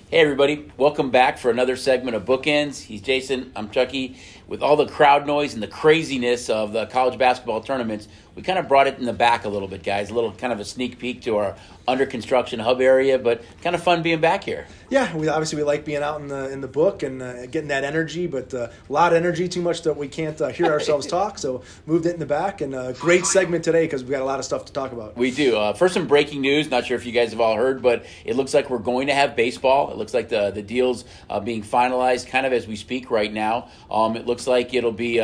Hey everybody, welcome back for another segment of Bookends. He's Jason, I'm Chucky. With all the crowd noise and the craziness of the college basketball tournaments, we kind of brought it in the back a little bit, guys. A little kind of a sneak peek to our under construction hub area, but kind of fun being back here. Yeah, we like being out in the book and getting that energy, but a lot of energy, too much that we can't hear ourselves talk. So moved it in the back, and a great segment today because we got a lot of stuff to talk about. We do. First, some breaking news. Not sure if you guys have all heard, but it looks like we're going to have baseball. It looks like the deal's being finalized kind of as we speak right now. It looks like it'll be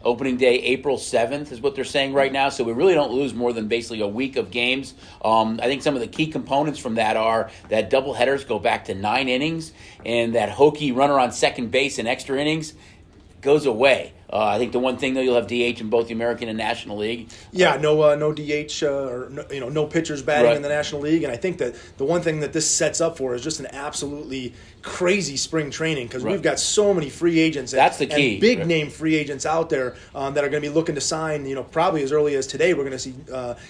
opening day April 7th is what they're saying right now. So we really don't lose more than basically a week of games. I think some of the key components from that are that double headers go back to 9 innings, and that hokey runner on second base in extra innings goes away. I think the one thing, though, you'll have DH in both the American and National League. Yeah, no DH or no pitchers batting in the National League, and I think that the one thing that this sets up for is just an absolutely crazy spring training because we've got so many free agents. That's the key. And big name free agents out there that are going to be looking to sign. Probably as early as today, we're going to see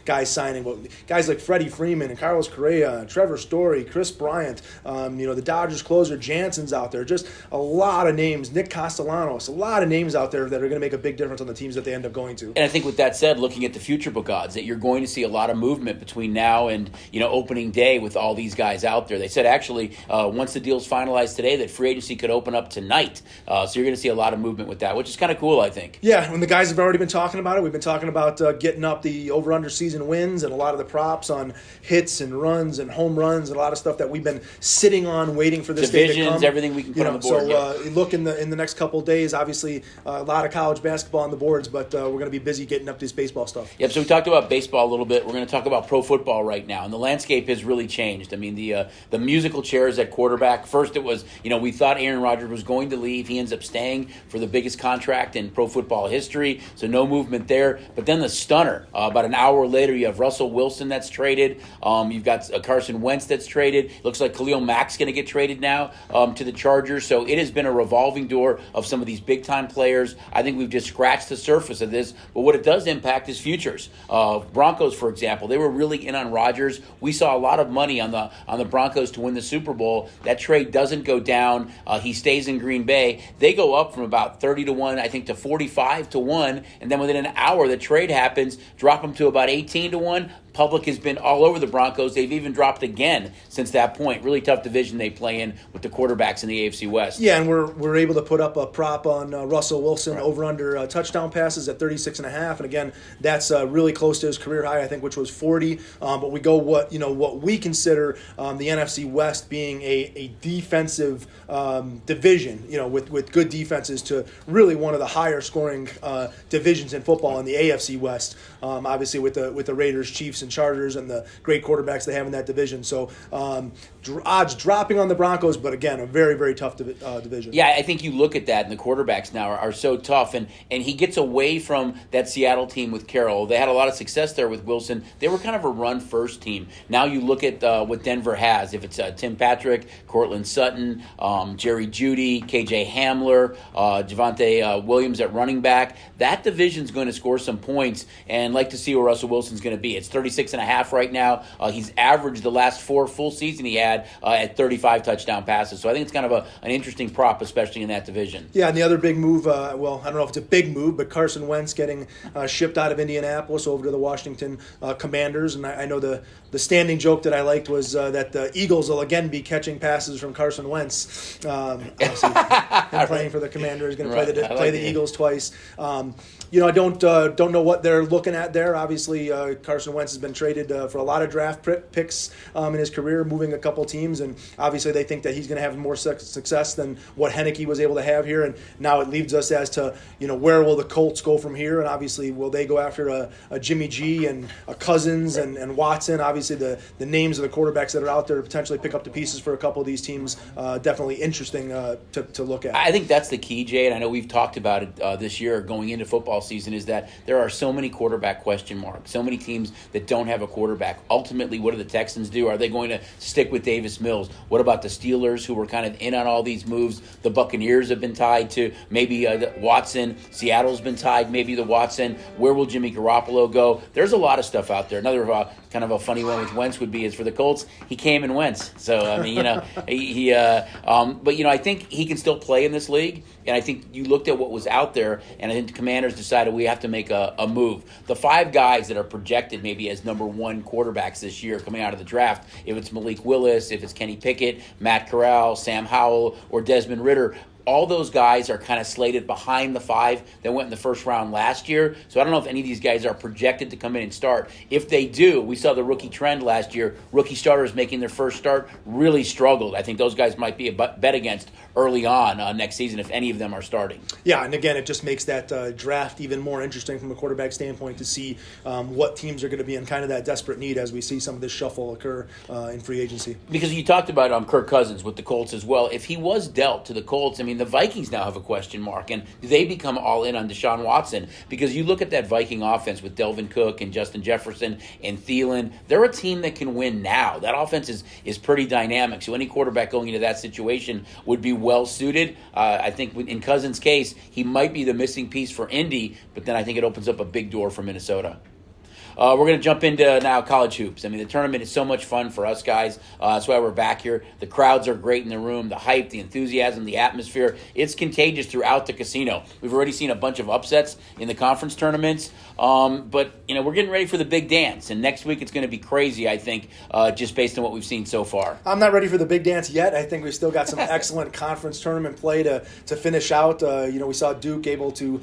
guys signing. Well, guys like Freddie Freeman and Carlos Correa, Trevor Story, Chris Bryant. The Dodgers closer Jansen's out there. Just a lot of names. Nick Castellanos. A lot of names out there that are going to make a big difference on the teams that they end up going to. And I think with that said, looking at the future book odds, that you're going to see a lot of movement between now and opening day with all these guys out there. They said actually once the deal's finalized today that free agency could open up tonight. So you're going to see a lot of movement with that, which is kind of cool, I think. Yeah, when the guys have already been talking about it, we've been talking about getting up the over-under season wins and a lot of the props on hits and runs and home runs and a lot of stuff that we've been sitting on waiting for this day to come. Everything we can put on the board. So look in the next couple of days, obviously a lot of college basketball on the boards, but we're going to be busy getting up this baseball stuff. Yep, so we talked about baseball a little bit. We're going to talk about pro football right now, and the landscape has really changed. I mean, the musical chairs at quarterback. First it was, we thought Aaron Rodgers was going to leave. He ends up staying for the biggest contract in pro football history, so no movement there. But then the stunner, about an hour later, you have Russell Wilson that's traded. You've got Carson Wentz that's traded. Looks like Khalil Mack's going to get traded now to the Chargers. So it has been a revolving door of some of these big-time players. I think we've just scratched the surface of this, but what it does impact is futures. Broncos, for example, they were really in on Rodgers. We saw a lot of money on the Broncos to win the Super Bowl. That trade doesn't go down. He stays in Green Bay. They go up from about 30-1, I think, to 45-1, and then within an hour the trade happens, drop them to about 18-1. Public has been all over the Broncos. They've even dropped again since that point. Really tough division they play in with the quarterbacks in the AFC West. Yeah, and we're able to put up a prop on Russell Wilson over under touchdown passes at 36.5, and again, that's really close to his career high, I think, which was 40. But we go what we consider the NFC West being a defensive division, with good defenses to really one of the higher scoring divisions in football in the AFC West. Obviously with the Raiders, Chiefs, and Chargers and the great quarterbacks they have in that division. So odds dropping on the Broncos, but again, a very, very tough division. Yeah, I think you look at that, and the quarterbacks now are so tough, and he gets away from that Seattle team with Carroll. They had a lot of success there with Wilson. They were kind of a run-first team. Now you look at what Denver has. If it's Tim Patrick, Cortland Sutton, Jerry Jeudy, KJ Hamler, Javonte Williams at running back, that division's going to score some points, and like to see where Russell Wilson's going to be. It's 36.5 right now. He's averaged the last 4 full season he had at 35 touchdown passes. So I think it's kind of an interesting prop, especially in that division. Yeah, and the other big move, I don't know if it's a big move, but Carson Wentz getting shipped out of Indianapolis over to the Washington Commanders. And I know the standing joke that I liked was that the Eagles will again be catching passes from Carson Wentz. Obviously, him playing for the Commanders, going to play the Eagles twice. I don't know what they're looking at there. Obviously, Carson Wentz has been traded for a lot of draft picks in his career, moving a couple teams, and obviously they think that he's going to have more success than what Heineke was able to have here. And now it leaves us as to where will the Colts go from here, and obviously will they go after a Jimmy G and a Cousins and Watson? Obviously the names of the quarterbacks that are out there to potentially pick up the pieces for a couple of these teams, definitely interesting to look at. I think that's the key, Jay, and I know we've talked about it this year going into football season, is that there are so many quarterback question marks, so many teams that that don't have a quarterback. Ultimately, what do the Texans do? Are they going to stick with Davis Mills? What about the Steelers, who were kind of in on all these moves? The Buccaneers have been tied to maybe Watson. Seattle's been tied maybe to Watson. Where will Jimmy Garoppolo go? There's a lot of stuff out there. Another kind of a funny one with Wentz would be is for the Colts, he came and Wentz. So, I mean, but, I think he can still play in this league. And I think you looked at what was out there, and I think the Commanders decided we have to make a move. The 5 guys that are projected maybe as number 1 quarterbacks this year coming out of the draft, if it's Malik Willis, if it's Kenny Pickett, Matt Corral, Sam Howell, or Desmond Ridder, all those guys are kind of slated behind the 5 that went in the first round last year. So I don't know if any of these guys are projected to come in and start. If they do, we saw the rookie trend last year. Rookie starters making their first start really struggled. I think those guys might be a bet against early on next season if any of them are starting. Yeah, and again, it just makes that draft even more interesting from a quarterback standpoint to see what teams are going to be in kind of that desperate need as we see some of this shuffle occur in free agency. Because you talked about Kirk Cousins with the Colts as well. If he was dealt to the Colts, I mean, the Vikings now have a question mark, and do they become all in on Deshaun Watson? Because you look at that Viking offense with Delvin Cook and Justin Jefferson and Thielen, they're a team that can win now. That offense is pretty dynamic, so any quarterback going into that situation would be well suited. I think in Cousins' case, he might be the missing piece for Indy, but then I think it opens up a big door for Minnesota. We're going to jump into now college hoops. I mean, the tournament is so much fun for us guys. That's why we're back here. The crowds are great in the room. The hype, the enthusiasm, the atmosphere. It's contagious throughout the casino. We've already seen a bunch of upsets in the conference tournaments. But we're getting ready for the big dance. And next week it's going to be crazy, I think, just based on what we've seen so far. I'm not ready for the big dance yet. I think we still got some excellent conference tournament play to finish out. We saw Duke able to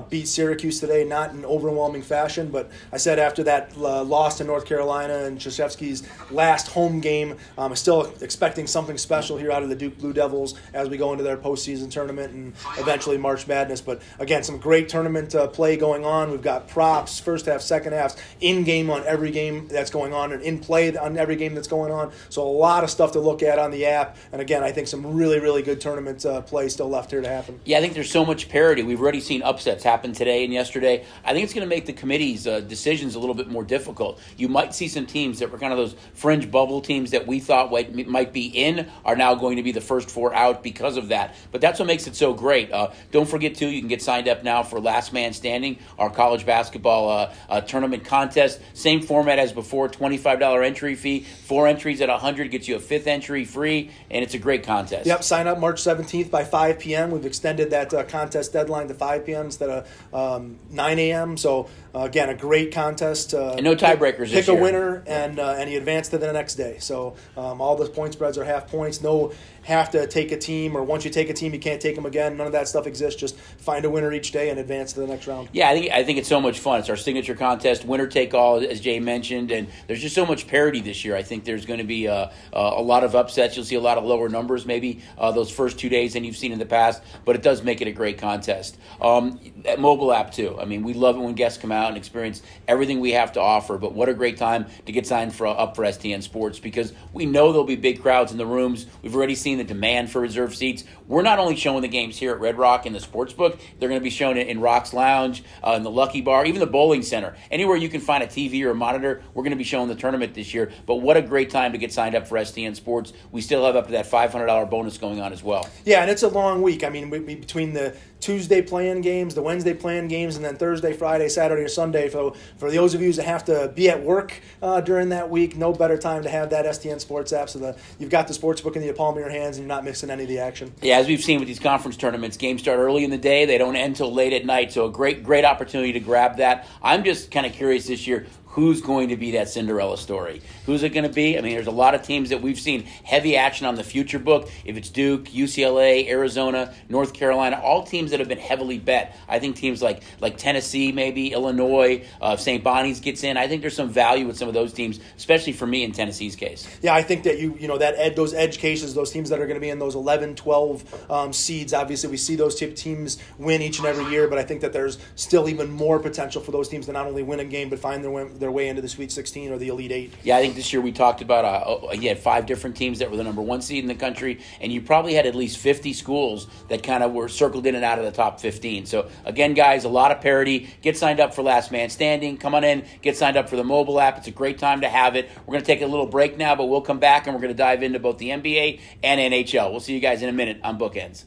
beat Syracuse today, not in overwhelming fashion. But I said after that loss to North Carolina and Krzyzewski's last home game, I'm still expecting something special here out of the Duke Blue Devils as we go into their postseason tournament and eventually March Madness. But again, some great tournament play going on. We've got props, first half, second halves, in game on every game that's going on and in play on every game that's going on. So a lot of stuff to look at on the app. And again, I think some really, really good tournament play still left here to happen. Yeah, I think there's so much parity. We've already seen upsets happen today and yesterday. I think it's going to make the committee's decisions a little bit more difficult. You might see some teams that were kind of those fringe bubble teams that we thought might be in are now going to be the first 4 out because of that. But that's what makes it so great. Don't forget, too, you can get signed up now for Last Man Standing, our college basketball tournament contest. Same format as before, $25 entry fee. 4 entries at $100 gets you a 5th entry free, and it's a great contest. Yep, sign up March 17th by 5 p.m. We've extended that contest deadline to 5 p.m. instead of 9 a.m. So, again, a great contest. And no tiebreakers this year. Pick a winner, and you advance to the next day. So all the point spreads are half points. No have to take a team, or once you take a team, you can't take them again. None of that stuff exists. Just find a winner each day and advance to the next round. Yeah, I think it's so much fun. It's our signature contest, winner take all, as Jay mentioned, and there's just so much parity this year. I think there's going to be a lot of upsets. You'll see a lot of lower numbers maybe those first 2 days than you've seen in the past, but it does make it a great contest. That mobile app too. I mean, we love it when guests come out and experience everything we have to offer, but what a great time to get signed up for STN Sports, because we know there'll be big crowds in the rooms. We've already seen the demand for reserved seats. We're not only showing the games here at Red Rock in the Sportsbook, they're going to be shown in Rock's Lounge, in the Lucky Bar, even the bowling center. Anywhere you can find a TV or a monitor, we're going to be showing the tournament this year. But what a great time to get signed up for STN Sports. We still have up to that $500 bonus going on as well. Yeah, and it's a long week. I mean, between the Tuesday playing games, the Wednesday playing games, and then Thursday, Friday, Saturday, or Sunday. So for those of you that have to be at work during that week, no better time to have that STN Sports app so that you've got the sportsbook in the palm of your hands and you're not missing any of the action. Yeah, as we've seen with these conference tournaments, games start early in the day. They don't end till late at night. So a great opportunity to grab that. I'm just kind of curious this year, who's going to be that Cinderella story? Who's it going to be? I mean, there's a lot of teams that we've seen heavy action on the future book. If it's Duke, UCLA, Arizona, North Carolina, all teams that have been heavily bet. I think teams like Tennessee, maybe Illinois, if St. Bonnie's gets in, I think there's some value with some of those teams, especially for me in Tennessee's case. Yeah, I think that those edge cases, those teams that are going to be in those 11, 12 seeds, obviously we see those teams win each and every year, but I think that there's still even more potential for those teams to not only win a game but find their way into the Sweet 16 or the Elite Eight. Yeah, I think this year we talked about you had 5 different teams that were the number 1 seed in the country, and you probably had at least 50 schools that kind of were circled in and out of the top 15. So again, guys, a lot of parity. Get signed up for Last Man Standing. Come on in, get signed up for the mobile app. It's a great time to have it. We're going to take a little break now, but we'll come back and we're going to dive into both the NBA and NHL. We'll see you guys in a minute on Bookends.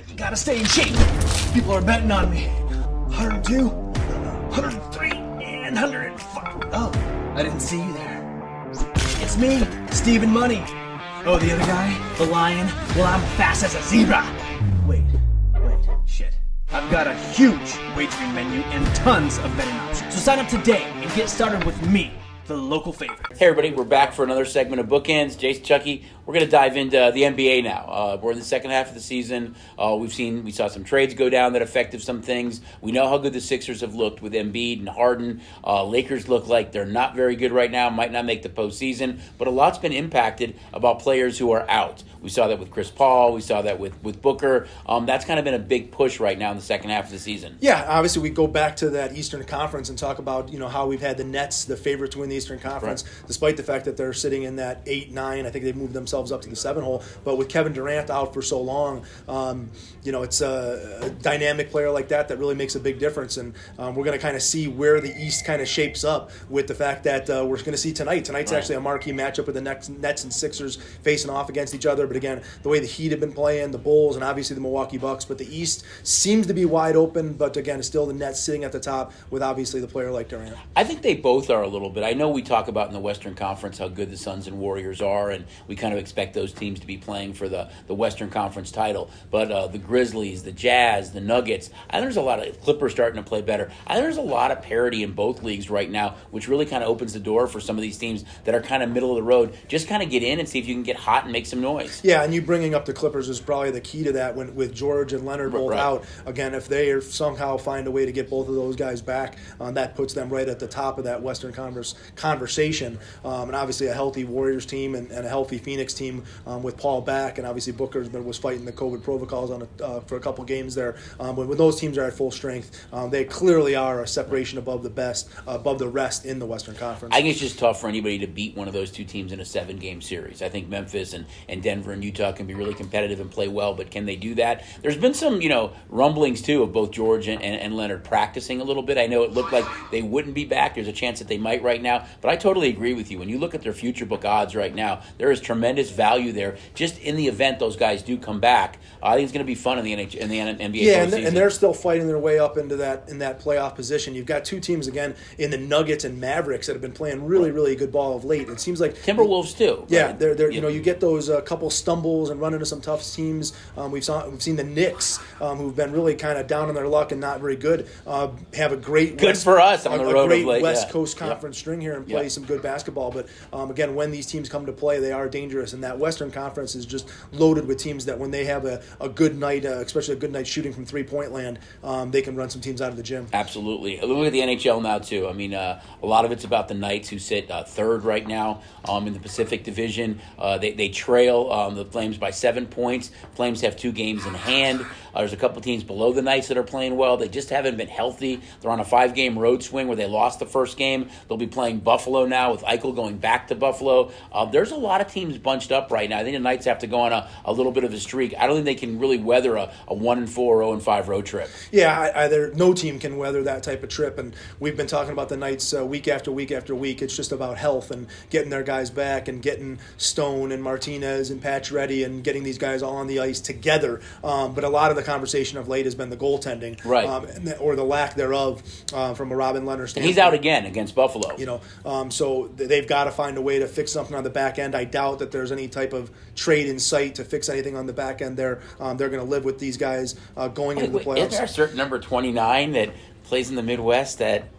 You gotta stay in shape. People are betting on me. 102, 103, and 105. Oh, I didn't see you there. It's me, Stephen Money. Oh, the other guy, the lion. Well, I'm fast as a zebra. Wait, shit. I've got a huge wagering menu and tons of betting options. So sign up today and get started with me, the local favorite. Hey everybody, we're back for another segment of Bookends. Jason, Chucky, we're going to dive into the NBA now. We're in the second half of the season. We saw some trades go down that affected some things. We know how good the Sixers have looked with Embiid and Harden. Lakers look like they're not very good right now, might not make the postseason, but a lot's been impacted about players who are out. We saw that with Chris Paul. We saw that with Booker. That's kind of been a big push right now in the second half of the season. Yeah, obviously we go back to that Eastern Conference and talk about how we've had the Nets, the favorite to win the Eastern Conference, right, despite the fact that they're sitting in that 8-9. I think they've moved themselves up to the 7 hole. But with Kevin Durant out for so long, it's a dynamic player like that really makes a big difference. And we're going to kind of see where the East kind of shapes up with the fact that we're going to see tonight. Tonight's actually a marquee matchup with the Nets and Sixers facing off against each other. But again, the way the Heat have been playing, the Bulls, and obviously the Milwaukee Bucks. But the East seems to be wide open. But again, it's still the Nets sitting at the top with obviously the player like Durant. I think they both are a little bit. I know we talk about in the Western Conference how good the Suns and Warriors are, and we kind of expect those teams to be playing for the Western Conference title. But the Grizzlies, the Jazz, the Nuggets, I think there's a lot of Clippers starting to play better. I think there's a lot of parity in both leagues right now, which really kind of opens the door for some of these teams that are kind of middle of the road. Just kind of get in and see if you can get hot and make some noise. Yeah, and you bringing up the Clippers is probably the key to that with George and Leonard both out. Again, if they somehow find a way to get both of those guys back, that puts them right at the top of that Western Conference conversation. And obviously a healthy Warriors team and a healthy Phoenix team with Paul back, and obviously Booker was fighting the COVID protocols for a couple games there. But when those teams are at full strength, they clearly are a separation above the rest in the Western Conference. I think it's just tough for anybody to beat one of those two teams in a 7-game series. I think Memphis and Denver and Utah can be really competitive and play well, but can they do that? There's been some, rumblings too of both George and Leonard practicing a little bit. I know it looked like they wouldn't be back. There's a chance that they might right now, but I totally agree with you. When you look at their future book odds right now, there is tremendous value there. Just in the event those guys do come back, I think it's going to be fun in the NBA. Yeah, postseason. and they're still fighting their way up into that playoff position. You've got two teams again in the Nuggets and Mavericks that have been playing really good ball of late. It seems like Timberwolves too. Yeah, right? they're you get those couple stumbles and run into some tough teams. We've seen the Knicks, who've been really kind of down on their luck and not very good, have a great for us on the road great of late, West Coast Conference string here and play some good basketball. But again, when these teams come to play, they are dangerous, and that Western Conference is just loaded with teams that when they have a good night, especially a good night shooting from 3-point land, they can run some teams out of the gym. Absolutely. Look at the NHL now too. I mean, a lot of it's about the Knights, who sit third right now in the Pacific Division. They trail the Flames by 7 points. Flames have 2 games in hand. There's a couple teams below the Knights that are playing well. They just haven't been healthy. They're on a 5-game road swing where they lost the first game. They'll be playing Buffalo now with Eichel going back to Buffalo. There's a lot of teams bunched up right now. I think the Knights have to go on a little bit of a streak. I don't think they can really weather a 1-4 or 0-5 road trip. Yeah, no team can weather that type of trip. And we've been talking about the Knights week after week after week. It's just about health and getting their guys back and getting Stone and Martinez and Pacioretty and getting these guys all on the ice together. But a lot of the conversation of late has been the goaltending, right, or the lack thereof from a Robin Leonard standpoint. And he's out again against Buffalo. So they've got to find a way to fix something on the back end. I doubt that there's any type of trade in sight to fix anything on the back end there. They're going to live with these guys going into the playoffs. Isn't there a certain number 29 that plays in the Midwest that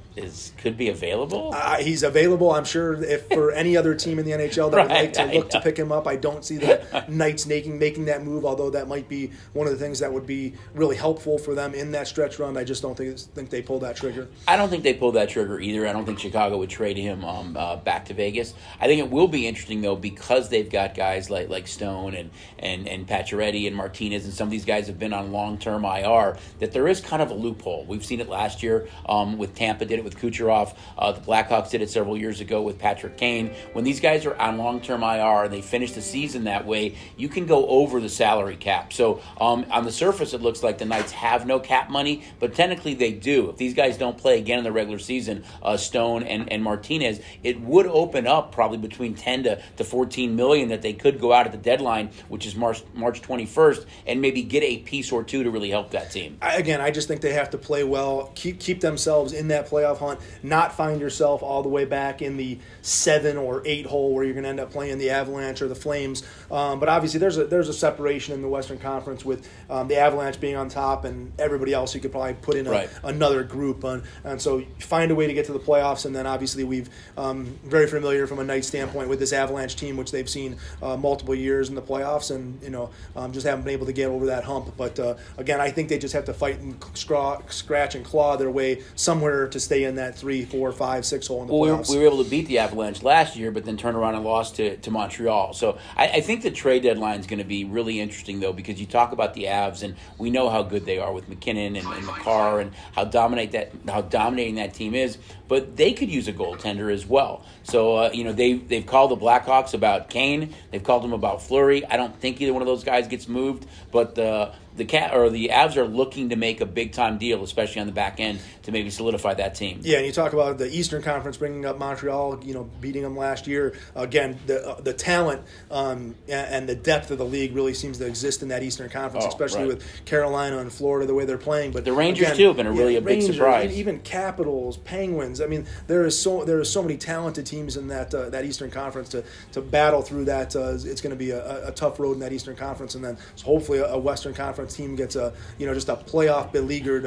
could be available? He's available. I'm sure if for any other team in the NHL that would like to look to pick him up, I don't see the Knights making that move, although that might be one of the things that would be really helpful for them in that stretch run. I just don't think they pull that trigger. I don't think they pull that trigger either. I don't think Chicago would trade him back to Vegas. I think it will be interesting, though, because they've got guys like Stone and Pacioretty and Martinez, and some of these guys have been on long-term IR, that there is kind of a loophole. We've seen it last year with Tampa did it it with Kucherov. The Blackhawks did it several years ago with Patrick Kane. When these guys are on long-term IR and they finish the season that way, you can go over the salary cap. So on the surface, it looks like the Knights have no cap money, but technically they do. If these guys don't play again in the regular season, Stone and Martinez, it would open up probably between 10 to 14 million that they could go out at the deadline, which is March 21st, and maybe get a piece or two to really help that team. I just think they have to play well, keep themselves in that playoff hunt, not find yourself all the way back in the 7 or 8 hole where you're going to end up playing the Avalanche or the Flames. But obviously there's a separation in the Western Conference with the Avalanche being on top and everybody else you could probably put in another group. And so find a way to get to the playoffs. And then obviously we've very familiar from a Knights standpoint with this Avalanche team, which they've seen multiple years in the playoffs, and just haven't been able to get over that hump. But again, I think they just have to fight and scratch and claw their way somewhere to stay in that 3, 4, 5, 6 hole in the playoffs. We were able to beat the Avalanche last year, but then turn around and lost to Montreal. So I think the trade deadline is going to be really interesting, though, because you talk about the Avs, and we know how good they are with McKinnon and Makar and how dominating that team is. But they could use a goaltender as well. So they've called the Blackhawks about Kane. They've called them about Fleury. I don't think either one of those guys gets moved, but the Avs are looking to make a big time deal, especially on the back end, to maybe solidify that team. Yeah, and you talk about the Eastern Conference bringing up Montreal, beating them last year. Again, the talent and the depth of the league really seems to exist in that Eastern Conference, especially with Carolina and Florida the way they're playing. But the Rangers too have been a big surprise. Even Capitals, Penguins. I mean, there are so many talented teams in that Eastern Conference to battle through that. It's going to be a tough road in that Eastern Conference, and then hopefully a Western Conference team gets just a playoff beleaguered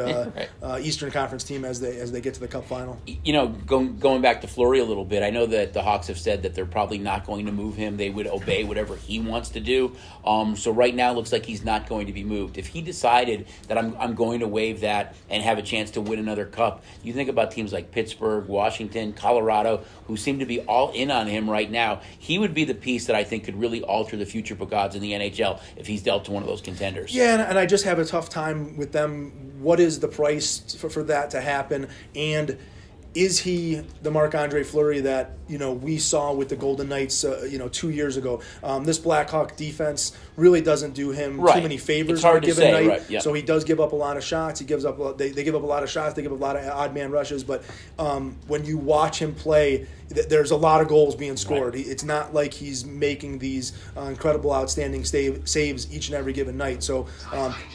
Eastern Conference team as they get to the Cup final. Going back to Fleury a little bit, I know that the Hawks have said that they're probably not going to move him. They would obey whatever he wants to do. So right now it looks like he's not going to be moved. If he decided that I'm going to waive that and have a chance to win another cup, you think about teams like Pittsburgh, Washington, Colorado, who seem to be all in on him right now. He would be the piece that I think could really alter the future odds in the NHL if he's dealt to one of those contenders. Yeah, and I just have a tough time with them. What is the price for that to happen? And is he the Marc-Andre Fleury that we saw with the Golden Knights 2 years ago? This Blackhawk defense really doesn't do him too many favors on a given night. Right, yeah. So he does give up a lot of shots. They give up a lot of shots. They give up a lot of odd man rushes. But when you watch him play, there's a lot of goals being scored. Right. It's not like he's making these incredible, outstanding saves each and every given night. So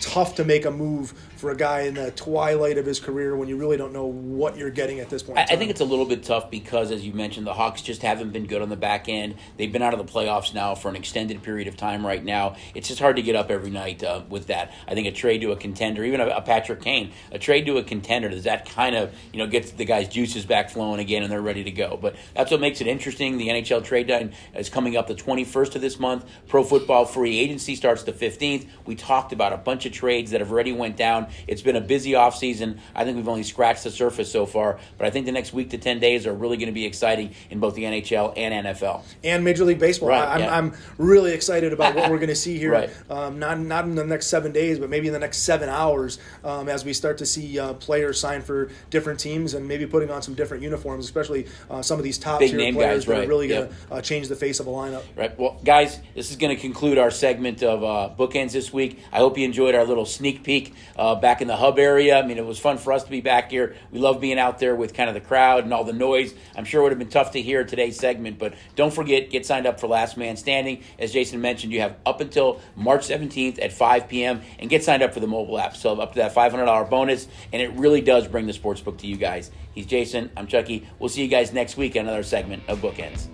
tough to make a move for a guy in the twilight of his career when you really don't know what you're getting at this point. I think it's a little bit tough because, as you mentioned, the Hawks just haven't been good on the back end. They've been out of the playoffs now for an extended period of time right now. It's just hard to get up every night with that. I think a trade to a contender, even a Patrick Kane, a trade to a contender, does that kind of gets the guys' juices back flowing again and they're ready to go. But that's what makes it interesting. The NHL Trade Down is coming up the 21st of this month. Pro football free agency starts the 15th. We talked about a bunch of trades that have already went down. It's been a busy offseason. I think we've only scratched the surface so far, but I think the next week to 10 days are really going to be exciting in both the NHL and NFL. And Major League Baseball. Right, I'm really excited about what we're going to see here. Right. Not in the next 7 days, but maybe in the next 7 hours as we start to see players sign for different teams and maybe putting on some different uniforms, especially some of these top-tier name players guys, that right. are really going to change the face of a lineup. Right. Well, guys, this is going to conclude our segment of Bookends this week. I hope you enjoyed our little sneak peek back in the hub area. I mean, it was fun for us to be back here. We love being out there with kind of the crowd and all the noise. I'm sure it would have been tough to hear today's segment, but don't forget, get signed up for Last Man Standing. As Jason mentioned, you have up until March 17th at 5 p.m. and get signed up for the mobile app. So up to that $500 bonus, and it really does bring the sportsbook to you guys. He's Jason. I'm Chucky. We'll see you guys next week on another segment of Bookends.